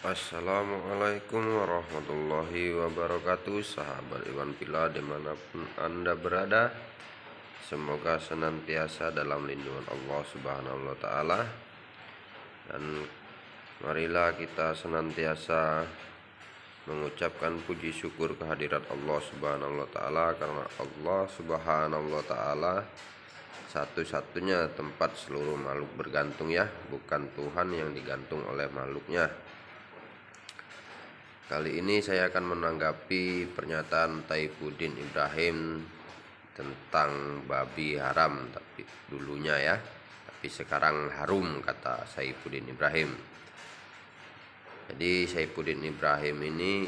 Assalamualaikum warahmatullahi wabarakatuh, sahabat Iwan Pila dimanapun Anda berada. Semoga senantiasa dalam lindungan Allah Subhanahu wa Ta'ala, dan marilah kita senantiasa mengucapkan puji syukur kehadirat Allah Subhanahu wa Ta'ala, karena Allah Subhanahu wa Ta'ala satu-satunya tempat seluruh makhluk bergantung, ya, bukan Tuhan yang digantung oleh makhluknya. Kali ini saya akan menanggapi pernyataan Saifuddin Ibrahim tentang babi haram, tapi dulunya, ya, tapi sekarang harum, kata Saifuddin Ibrahim. Jadi Saifuddin Ibrahim ini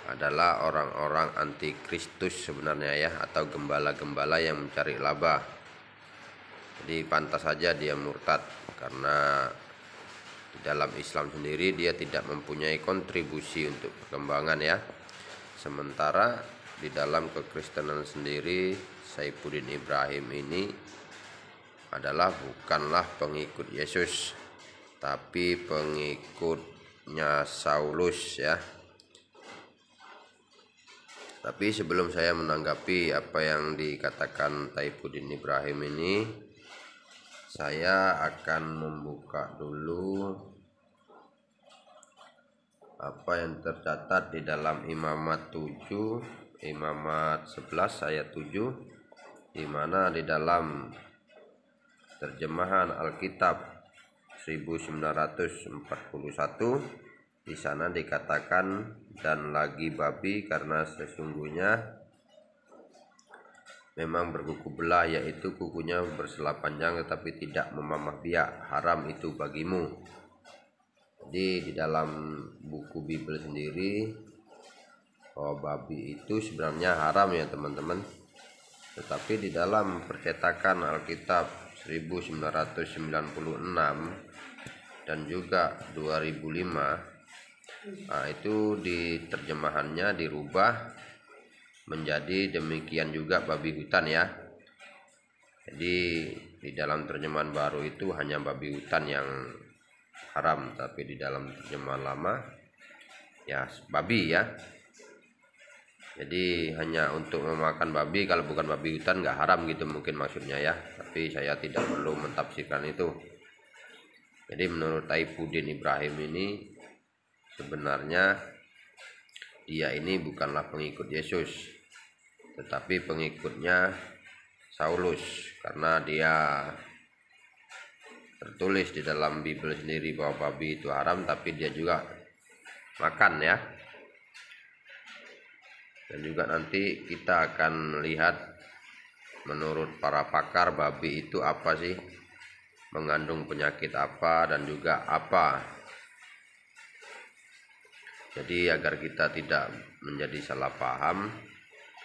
adalah orang-orang anti Kristus sebenarnya, ya, atau gembala-gembala yang mencari laba. Jadi pantas saja dia murtad, karena di dalam Islam sendiri dia tidak mempunyai kontribusi untuk perkembangan, ya. Sementara di dalam kekristenan sendiri, Saifuddin Ibrahim ini bukanlah pengikut Yesus, tapi pengikutnya Saulus, ya. Tapi sebelum saya menanggapi apa yang dikatakan Saifuddin Ibrahim ini, saya akan membuka dulu apa yang tercatat di dalam Imamat 7, Imamat 11 ayat 7, di mana di dalam terjemahan Alkitab 1941 di sana dikatakan, dan lagi babi, karena sesungguhnya memang berkuku belah, yaitu kukunya berselah panjang tetapi tidak memamah biak, haram itu bagimu. Jadi di dalam buku Bible sendiri, babi itu sebenarnya haram, ya teman-teman. Tetapi di dalam percetakan Alkitab 1996 dan juga 2005, itu di terjemahannya dirubah menjadi demikian juga babi hutan, ya. Jadi di dalam terjemahan baru itu hanya babi hutan yang haram, tapi di dalam terjemahan lama, ya, babi, ya. Jadi hanya untuk memakan babi, kalau bukan babi hutan nggak haram gitu mungkin maksudnya, ya. Tapi saya tidak perlu mentafsirkan itu. Jadi menurut Saifuddin Ibrahim ini sebenarnya dia ini bukanlah pengikut Yesus, tetapi pengikutnya Saulus, karena dia tertulis di dalam Bible sendiri bahwa babi itu haram, tapi dia juga makan, ya. Dan juga nanti kita akan lihat menurut para pakar babi itu apa sih, mengandung penyakit apa, dan juga apa. Jadi agar kita tidak menjadi salah paham,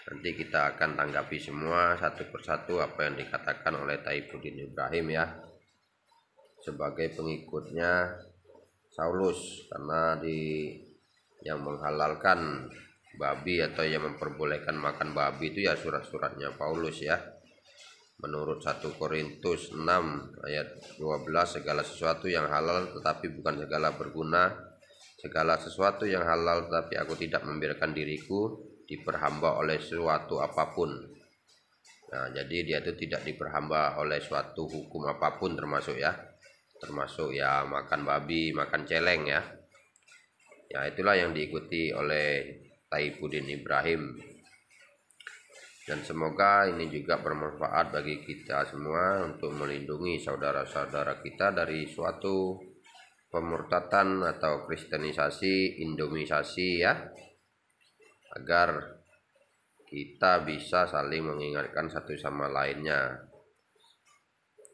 nanti kita akan tanggapi semua satu persatu apa yang dikatakan oleh Saifuddin Ibrahim, ya, sebagai pengikutnya Saulus, karena yang menghalalkan babi atau yang memperbolehkan makan babi itu, ya, surat-suratnya Paulus, ya. Menurut 1 Korintus 6 ayat 12, segala sesuatu yang halal tetapi bukan segala berguna, segala sesuatu yang halal tetapi aku tidak membiarkan diriku diperhamba oleh suatu apapun. Nah, jadi dia itu tidak diperhamba oleh suatu hukum apapun, termasuk ya makan babi, makan celeng, ya. Ya, itulah yang diikuti oleh Saifuddin Ibrahim. Dan semoga ini juga bermanfaat bagi kita semua untuk melindungi saudara-saudara kita dari suatu pemurtatan atau kristenisasi, indomisasi, ya, agar kita bisa saling mengingatkan satu sama lainnya.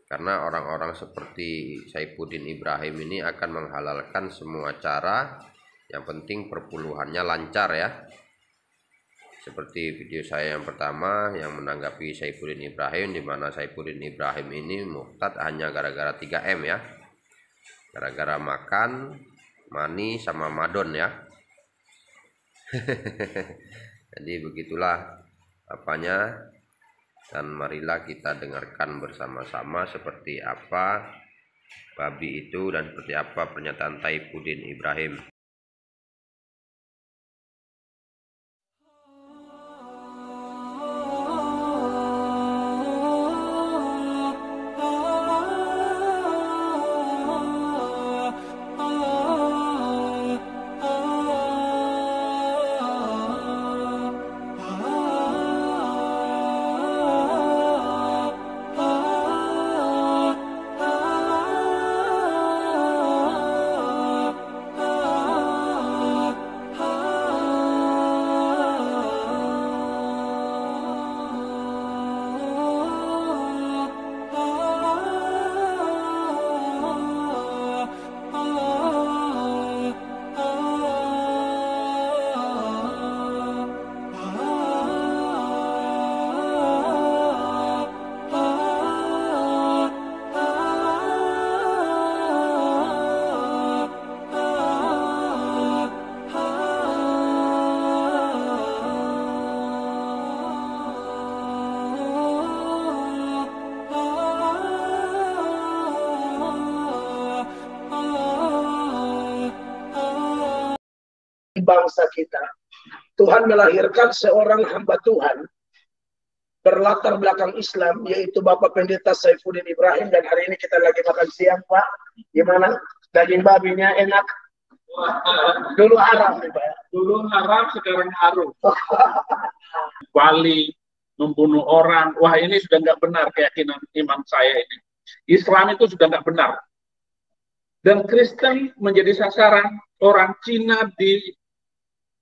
Karena orang-orang seperti Saifuddin Ibrahim ini akan menghalalkan semua cara, yang penting perpuluhannya lancar, ya. Seperti video saya yang pertama yang menanggapi Saifuddin Ibrahim, di mana Saifuddin Ibrahim ini murtad hanya gara-gara 3M, ya. Gara-gara makan, mani, sama madon, ya. Jadi begitulah apanya, dan marilah kita dengarkan bersama-sama seperti apa babi itu dan seperti apa pernyataan Taifuddin Ibrahim. Bangsa kita, Tuhan melahirkan seorang hamba Tuhan berlatar belakang Islam, yaitu Bapak Pendeta Saifuddin Ibrahim. Dan hari ini kita lagi makan siang, Pak. Gimana? Daging babinya enak? Dulu haram nih, Pak. Dulu haram, sekarang harum. Bali, membunuh orang. Wah, ini sudah nggak benar keyakinan iman saya ini. Islam itu sudah nggak benar. Dan Kristen menjadi sasaran, orang Cina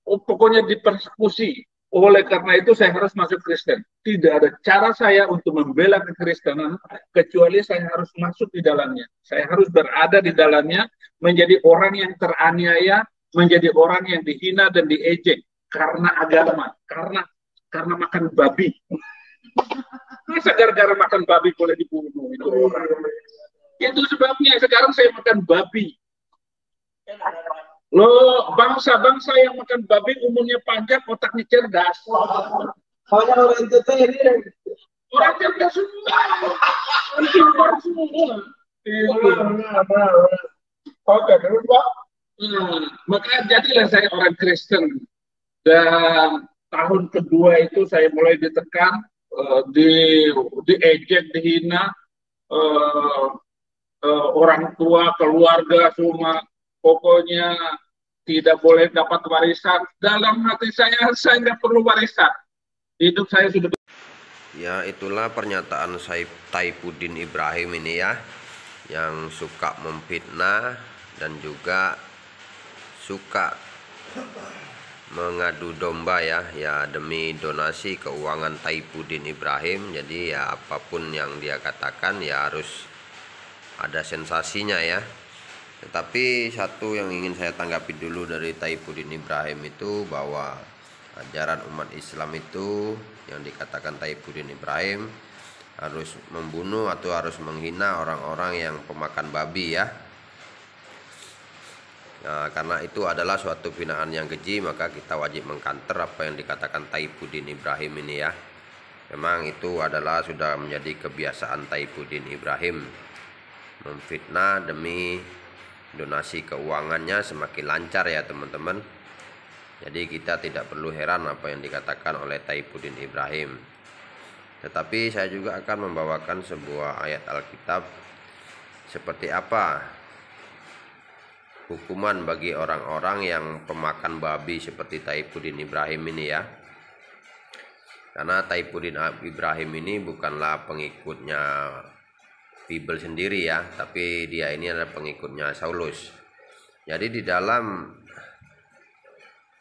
pokoknya dipersekusi. Oleh karena itu saya harus masuk Kristen. Tidak ada cara saya untuk membela kekristenan kecuali saya harus masuk di dalamnya. Saya harus berada di dalamnya, menjadi orang yang teraniaya, menjadi orang yang dihina dan diejek karena agama, karena makan babi. Masa gara-gara makan babi boleh dibunuh itu orang? Itu sebabnya sekarang saya makan babi. Loh, bangsa-bangsa yang makan babi umurnya panjang, otaknya cerdas. Banyak orang entertain. Orang cerdas semua. Pintar semua. Oke, terus Pak. Maka jadilah saya orang Kristen. Dan tahun kedua itu saya mulai ditekan, diejek, dihina, orang tua, keluarga, semua. Pokoknya tidak boleh dapat warisan. Dalam hati saya nggak perlu warisan. Hidup saya sudah. Ya, itulah pernyataan Taifuddin Ibrahim ini ya, yang suka memfitnah dan juga suka mengadu domba ya demi donasi keuangan Taifuddin Ibrahim. Jadi ya apapun yang dia katakan ya harus ada sensasinya ya. Tetapi satu yang ingin saya tanggapi dulu dari Taifuddin Ibrahim itu bahwa ajaran umat Islam itu yang dikatakan Taifuddin Ibrahim harus membunuh atau harus menghina orang-orang yang pemakan babi ya. Nah, karena itu adalah suatu phinaan yang keji, maka kita wajib mengkanter apa yang dikatakan Taifuddin Ibrahim ini ya. Memang itu adalah sudah menjadi kebiasaan Taifuddin Ibrahim, memfitnah demi donasi keuangannya semakin lancar ya teman-teman. Jadi kita tidak perlu heran apa yang dikatakan oleh Taifuddin Ibrahim. Tetapi saya juga akan membawakan sebuah ayat Alkitab seperti apa hukuman bagi orang-orang yang pemakan babi seperti Taifuddin Ibrahim ini ya. Karena Taifuddin Ibrahim ini bukanlah pengikutnya Bible sendiri ya, tapi dia ini adalah pengikutnya Saulus. Jadi di dalam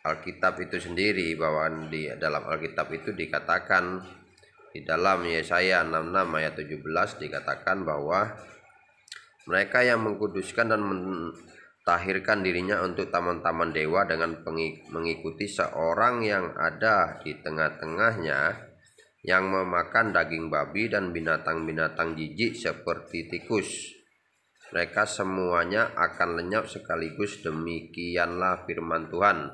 Alkitab itu sendiri, bahwa di dalam Alkitab itu dikatakan, di dalam Yesaya 66 ayat 17 dikatakan bahwa mereka yang mengkuduskan dan mentahirkan dirinya untuk taman-taman dewa dengan mengikuti seorang yang ada di tengah-tengahnya yang memakan daging babi dan binatang-binatang jijik seperti tikus. Mereka semuanya akan lenyap sekaligus, demikianlah firman Tuhan.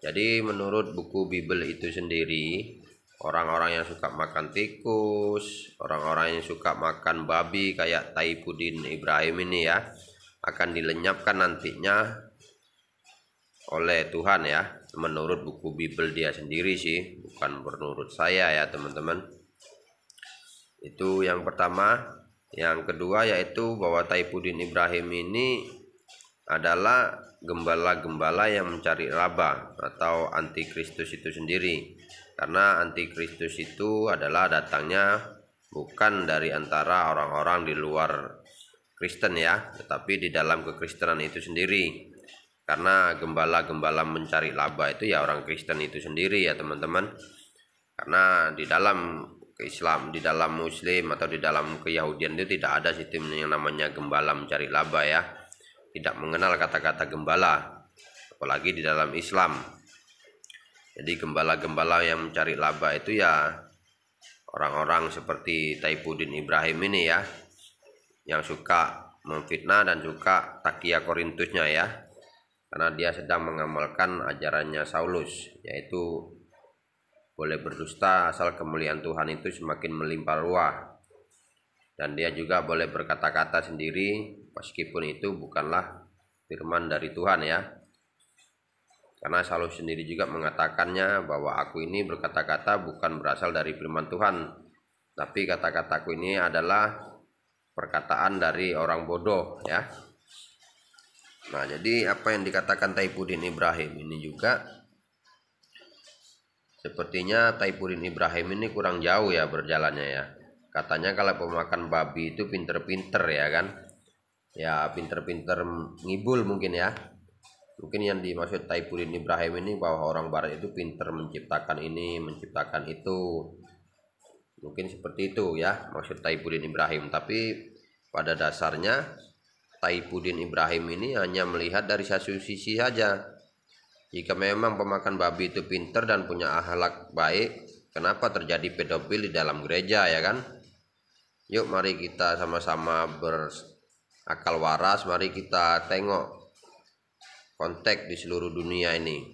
Jadi menurut buku Bible itu sendiri, orang-orang yang suka makan tikus, orang-orang yang suka makan babi kayak Taifuddin Ibrahim ini ya, akan dilenyapkan nantinya oleh Tuhan ya, menurut buku Bible dia sendiri sih, bukan menurut saya ya teman-teman. Itu yang pertama. Yang kedua yaitu bahwa Taifuddin Ibrahim ini adalah gembala-gembala yang mencari laba atau antikristus itu sendiri. Karena antikristus itu adalah datangnya bukan dari antara orang-orang di luar Kristen ya, tetapi di dalam kekristenan itu sendiri. Karena gembala-gembala mencari laba itu ya orang Kristen itu sendiri ya teman-teman. Karena di dalam Islam, di dalam Muslim atau di dalam Keyahudian itu tidak ada sistem yang namanya gembala mencari laba ya, tidak mengenal kata-kata gembala, apalagi di dalam Islam. Jadi gembala-gembala yang mencari laba itu ya orang-orang seperti Taifuddin Ibrahim ini ya, yang suka memfitnah dan suka takia Korintusnya ya, karena dia sedang mengamalkan ajarannya Saulus, yaitu boleh berdusta asal kemuliaan Tuhan itu semakin melimpah ruah. Dan dia juga boleh berkata-kata sendiri meskipun itu bukanlah firman dari Tuhan ya. Karena Saulus sendiri juga mengatakannya bahwa aku ini berkata-kata bukan berasal dari firman Tuhan, tapi kata-kataku ini adalah perkataan dari orang bodoh ya. Nah, jadi apa yang dikatakan Taifuddin Ibrahim ini juga sepertinya Taifuddin Ibrahim ini kurang jauh ya berjalannya ya. Katanya kalau pemakan babi itu pinter-pinter ya kan. Ya pinter-pinter ngibul mungkin ya. Mungkin yang dimaksud Taifuddin Ibrahim ini bahwa orang barat itu pinter menciptakan ini, menciptakan itu. Mungkin seperti itu ya maksud Taifuddin Ibrahim. Tapi pada dasarnya Taifuddin Ibrahim ini hanya melihat dari satu sisi saja. Jika memang pemakan babi itu pinter dan punya akhlak baik, kenapa terjadi pedofil di dalam gereja ya kan? Yuk mari kita sama-sama berakal waras, mari kita tengok konteks di seluruh dunia ini.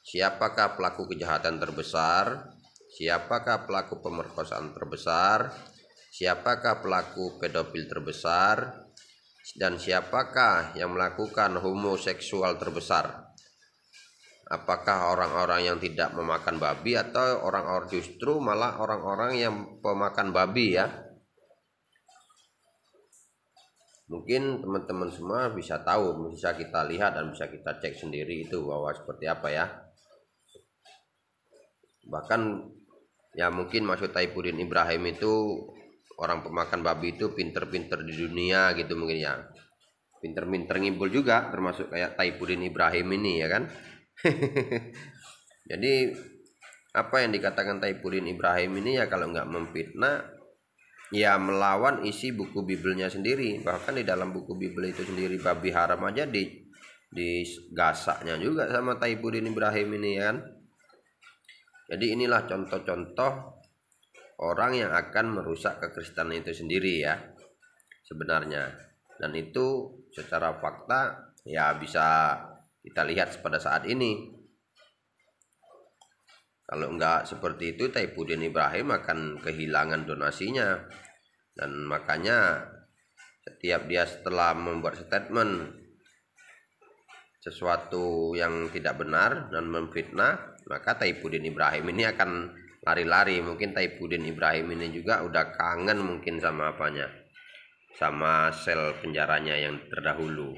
Siapakah pelaku kejahatan terbesar? Siapakah pelaku pemerkosaan terbesar? Siapakah pelaku pedofil terbesar? Dan siapakah yang melakukan homoseksual terbesar? Apakah orang-orang yang tidak memakan babi atau orang-orang justru malah orang-orang yang pemakan babi ya? Mungkin teman-teman semua bisa tahu, bisa kita lihat dan bisa kita cek sendiri itu bahwa seperti apa ya. Bahkan ya mungkin maksud Taifuddin Ibrahim itu orang pemakan babi itu pinter-pinter di dunia gitu mungkin ya. Pinter-pinter ngibul juga termasuk kayak Taifuddin Ibrahim ini ya kan. Jadi apa yang dikatakan Taifuddin Ibrahim ini ya kalau nggak memfitnah ya melawan isi buku Bibelnya sendiri. Bahkan di dalam buku Bibel itu sendiri babi haram aja digasaknya juga sama Taifuddin Ibrahim ini kan. Jadi inilah contoh-contoh orang yang akan merusak kekristenan itu sendiri ya sebenarnya. Dan itu secara fakta ya bisa kita lihat pada saat ini. Kalau enggak seperti itu Taifuddin Ibrahim akan kehilangan donasinya. Dan makanya setiap dia setelah membuat statement sesuatu yang tidak benar dan memfitnah, maka Taifuddin Ibrahim ini akan lari-lari. Mungkin Taifuddin Ibrahim ini juga udah kangen mungkin sama apanya, sama sel penjaranya yang terdahulu.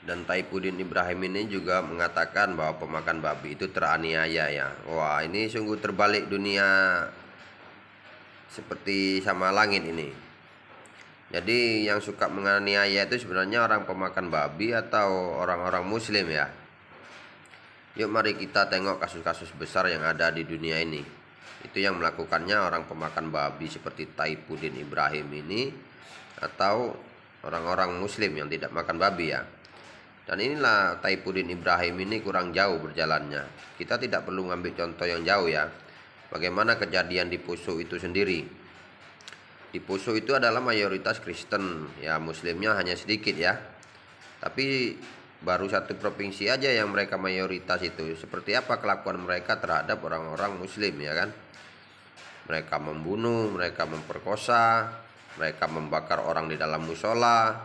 Dan Taifuddin Ibrahim ini juga mengatakan bahwa pemakan babi itu teraniaya ya. Wah, ini sungguh terbalik dunia seperti sama langit ini. Jadi yang suka menganiaya itu sebenarnya orang pemakan babi atau orang-orang muslim ya. Yuk mari kita tengok kasus-kasus besar yang ada di dunia ini. Itu yang melakukannya orang pemakan babi seperti Taifuddin Ibrahim ini atau orang-orang muslim yang tidak makan babi ya. Dan inilah Taifuddin Ibrahim ini kurang jauh berjalannya. Kita tidak perlu ngambil contoh yang jauh ya. Bagaimana kejadian di Poso itu sendiri. Di Poso itu adalah mayoritas Kristen, ya muslimnya hanya sedikit ya. Tapi baru satu provinsi aja yang mereka mayoritas itu. Seperti apa kelakuan mereka terhadap orang-orang muslim, ya kan? Mereka membunuh, mereka memperkosa, mereka membakar orang di dalam musola.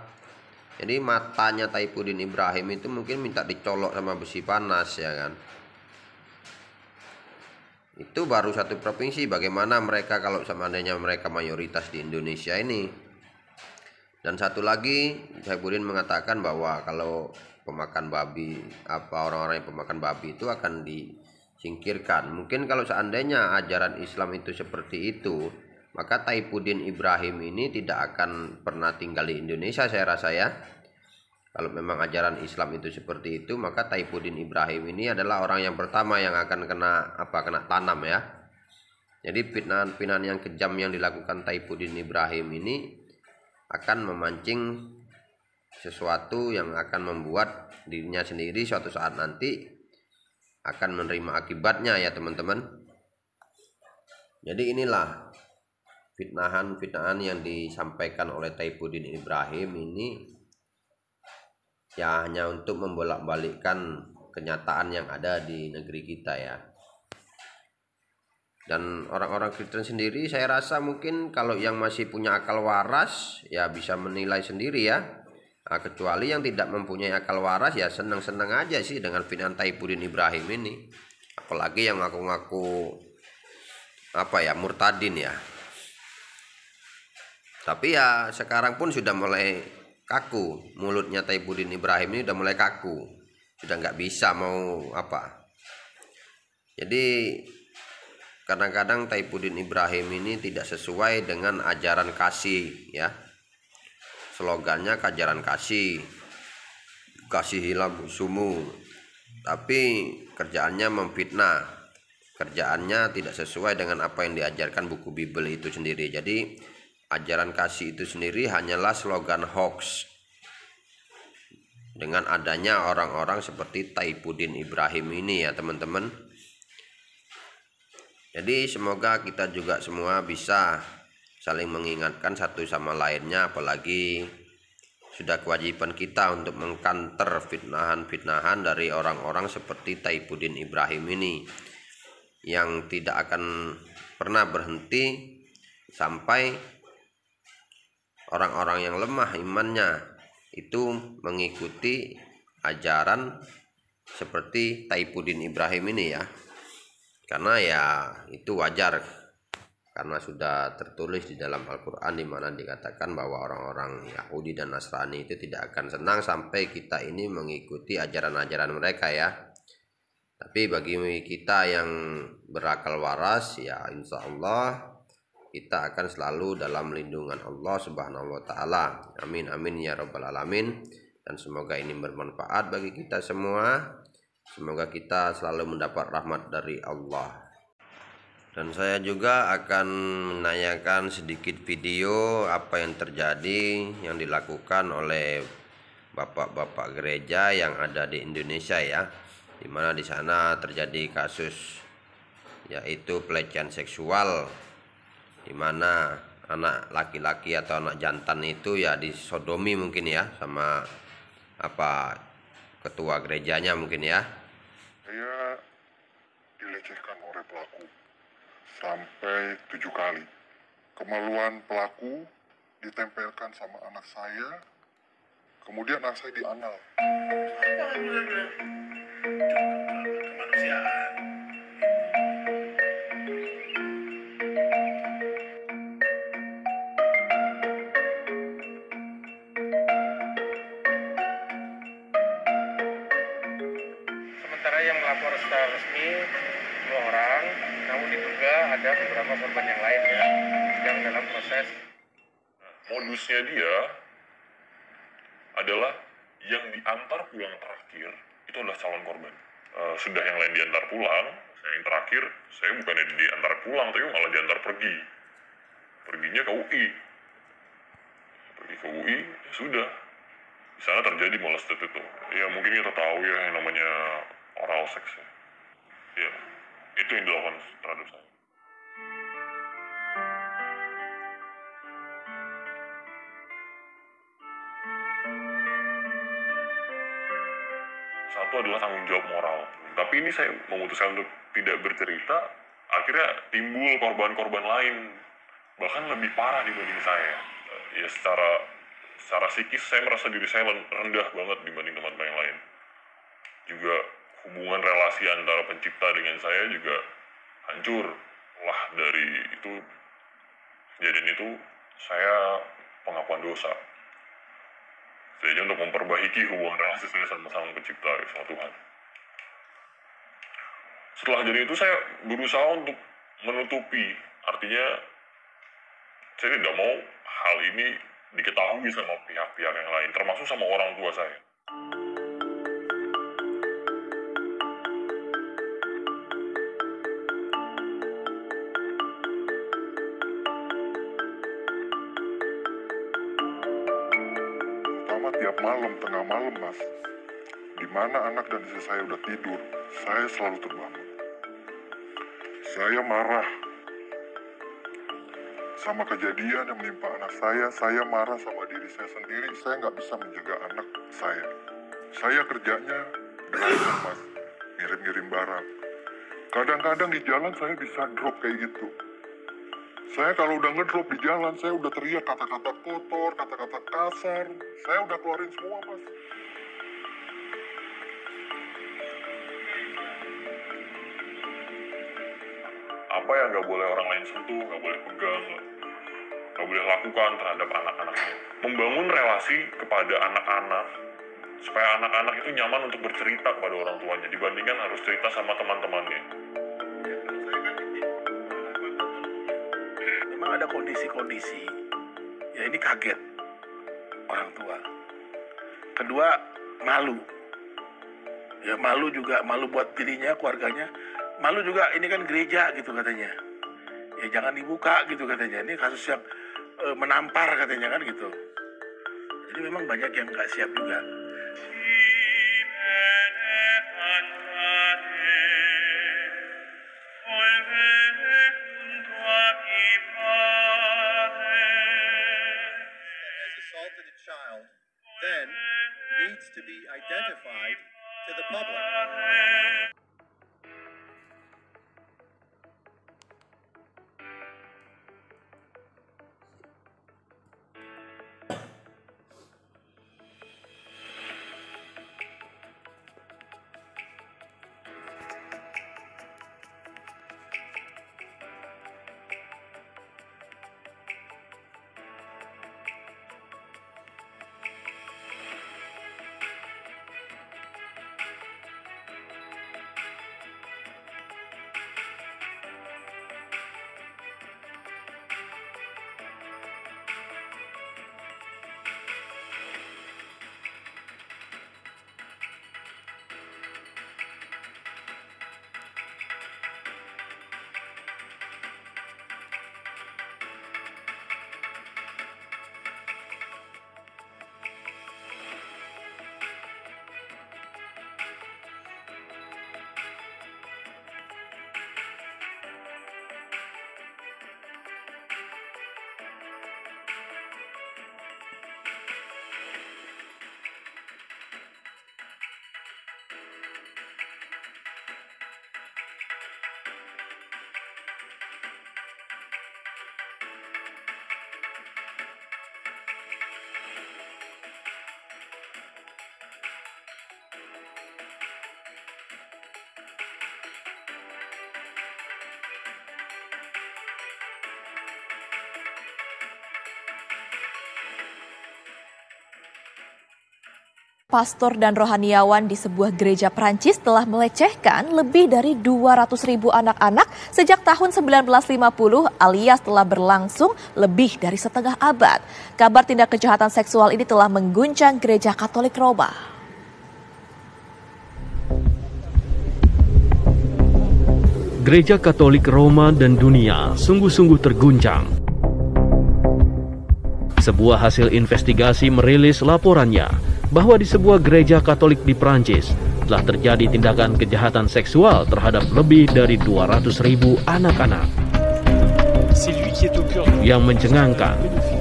Jadi matanya Taifuddin Ibrahim itu mungkin minta dicolok sama besi panas, ya kan? Itu baru satu provinsi. Bagaimana mereka kalau seandainya mereka mayoritas di Indonesia ini? Dan satu lagi, Taifuddin mengatakan bahwa kalau pemakan babi, orang-orang yang pemakan babi itu akan disingkirkan. Mungkin kalau seandainya ajaran Islam itu seperti itu, maka Taifuddin Ibrahim ini tidak akan pernah tinggal di Indonesia, saya rasa, ya. Kalau memang ajaran Islam itu seperti itu, maka Taifuddin Ibrahim ini adalah orang yang pertama yang akan kena tanam, ya. Jadi fitnah-fitnah yang kejam yang dilakukan Taifuddin Ibrahim ini akan memancing sesuatu yang akan membuat dirinya sendiri suatu saat nanti akan menerima akibatnya, ya teman-teman. Jadi inilah fitnahan-fitnahan yang disampaikan oleh Taifuddin Ibrahim ini, ya hanya untuk membolak-balikkan kenyataan yang ada di negeri kita, ya. Dan orang-orang Kristen sendiri saya rasa mungkin kalau yang masih punya akal waras ya bisa menilai sendiri, ya. Nah, kecuali yang tidak mempunyai akal waras ya senang-senang aja sih dengan fitnah Taifuddin Ibrahim ini. Apalagi yang ngaku-ngaku murtadin, ya. Tapi ya sekarang pun sudah mulai kaku. Mulutnya Taifuddin Ibrahim ini udah mulai kaku. Sudah nggak bisa mau apa. Jadi kadang-kadang Taifuddin Ibrahim ini tidak sesuai dengan ajaran kasih, ya. Slogannya ajaran kasih hilang musuhmu, tapi kerjaannya memfitnah, kerjaannya tidak sesuai dengan apa yang diajarkan buku Bible itu sendiri. Jadi ajaran kasih itu sendiri hanyalah slogan hoax dengan adanya orang-orang seperti Taifuddin Ibrahim ini, ya teman-teman. Jadi semoga kita juga semua bisa saling mengingatkan satu sama lainnya, apalagi sudah kewajiban kita untuk mengkanter fitnahan-fitnahan dari orang-orang seperti Taifuddin Ibrahim ini yang tidak akan pernah berhenti sampai orang-orang yang lemah imannya itu mengikuti ajaran seperti Taifuddin Ibrahim ini, ya. Karena ya itu wajar, karena sudah tertulis di dalam Al-Quran di mana dikatakan bahwa orang-orang Yahudi dan Nasrani itu tidak akan senang sampai kita ini mengikuti ajaran-ajaran mereka, ya. Tapi bagi kita yang berakal waras, ya insya Allah kita akan selalu dalam lindungan Allah Subhanahu wa Ta'ala. Amin amin ya rabbal alamin. Dan semoga ini bermanfaat bagi kita semua. Semoga kita selalu mendapat rahmat dari Allah. Dan saya juga akan menanyakan sedikit video apa yang terjadi yang dilakukan oleh bapak-bapak gereja yang ada di Indonesia, ya. Di mana di sana terjadi kasus yaitu pelecehan seksual, di mana anak laki-laki atau anak jantan itu ya disodomi mungkin, ya, sama ketua gerejanya mungkin, ya. Saya dilecehkan oleh pelaku sampai 7 kali. Kemaluan pelaku ditempelkan sama anak saya, kemudian anak saya dianal. Kemanusiaan. Sementara yang melapor secara resmi 2 orang, namun diduga ada beberapa korban yang lain, ya, yang dalam proses. Modusnya dia adalah yang diantar pulang terakhir itu adalah calon korban. Sudah yang lain diantar pulang, saya yang terakhir, saya bukannya diantar pulang, tapi malah diantar pergi. Perginya ke UI. Pergi ke UI, ya sudah. Di sana terjadi molested itu. Ya mungkin kita tahu ya yang namanya oral seks, ya. Ya, itu yang dilakukan terhadap saya. adalah tanggung jawab moral. Tapi ini saya memutuskan untuk tidak bercerita, akhirnya timbul korban-korban lain, bahkan lebih parah dibanding saya. Ya secara psikis saya merasa diri saya rendah banget dibanding teman-teman yang lain. Juga hubungan relasi antara pencipta dengan saya juga hancur. Lah dari itu, kejadian itu saya pengakuan dosa. Jadi untuk memperbaiki hubungan relasi saya sama sang pencipta, sama Tuhan. Setelah jadi itu saya berusaha untuk menutupi, artinya saya tidak mau hal ini diketahui sama pihak-pihak yang lain, termasuk sama orang tua saya. Pertama tiap malam, tengah malam mas, di mana anak dan istri saya udah tidur, saya selalu terbangun. Saya marah sama kejadian yang menimpa anak saya marah sama diri saya sendiri, saya nggak bisa menjaga anak saya. Saya kerjanya driver mas, ngirim-ngirim barang. Kadang-kadang di jalan saya bisa drop kayak gitu. Saya kalau udah ngedrop di jalan, saya udah teriak kata-kata kotor, kata-kata kasar, saya udah keluarin semua mas. Apa yang nggak boleh orang lain sentuh, nggak boleh pegang, nggak boleh lakukan terhadap anak-anaknya. Membangun relasi kepada anak-anak, supaya anak-anak itu nyaman untuk bercerita kepada orang tuanya, dibandingkan harus cerita sama teman-temannya. Memang ada kondisi-kondisi, ya ini kaget orang tua. Kedua, malu. Ya malu juga, malu buat dirinya, keluarganya. Malu juga, ini kan gereja gitu katanya. Ya jangan dibuka gitu katanya. Ini kasus yang menampar katanya kan gitu. Jadi memang banyak yang nggak siap juga. Has assaulted a child, then needs to be identified to the public. Pastor dan rohaniawan di sebuah gereja Prancis telah melecehkan lebih dari 200.000 anak-anak sejak tahun 1950 alias telah berlangsung lebih dari setengah abad. Kabar tindak kejahatan seksual ini telah mengguncang gereja Katolik Roma. Gereja Katolik Roma dan dunia sungguh-sungguh terguncang. Sebuah hasil investigasi merilis laporannya bahwa di sebuah gereja Katolik di Prancis telah terjadi tindakan kejahatan seksual terhadap lebih dari 200.000 anak-anak. Yang mencengangkan,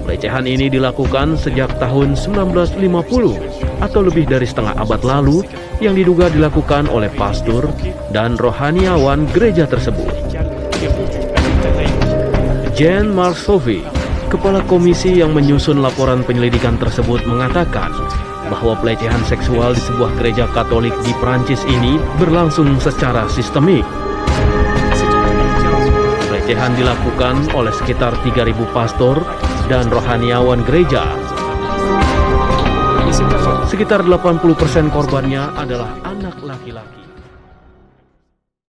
pelecehan ini dilakukan sejak tahun 1950 atau lebih dari setengah abad lalu yang diduga dilakukan oleh pastor dan rohaniawan gereja tersebut. Jean Marsovi, Kepala Komisi yang menyusun laporan penyelidikan tersebut, mengatakan bahwa pelecehan seksual di sebuah gereja Katolik di Prancis ini berlangsung secara sistemik. Pelecehan dilakukan oleh sekitar 3.000 pastor dan rohaniawan gereja. Sekitar 80% korbannya adalah anak laki-laki.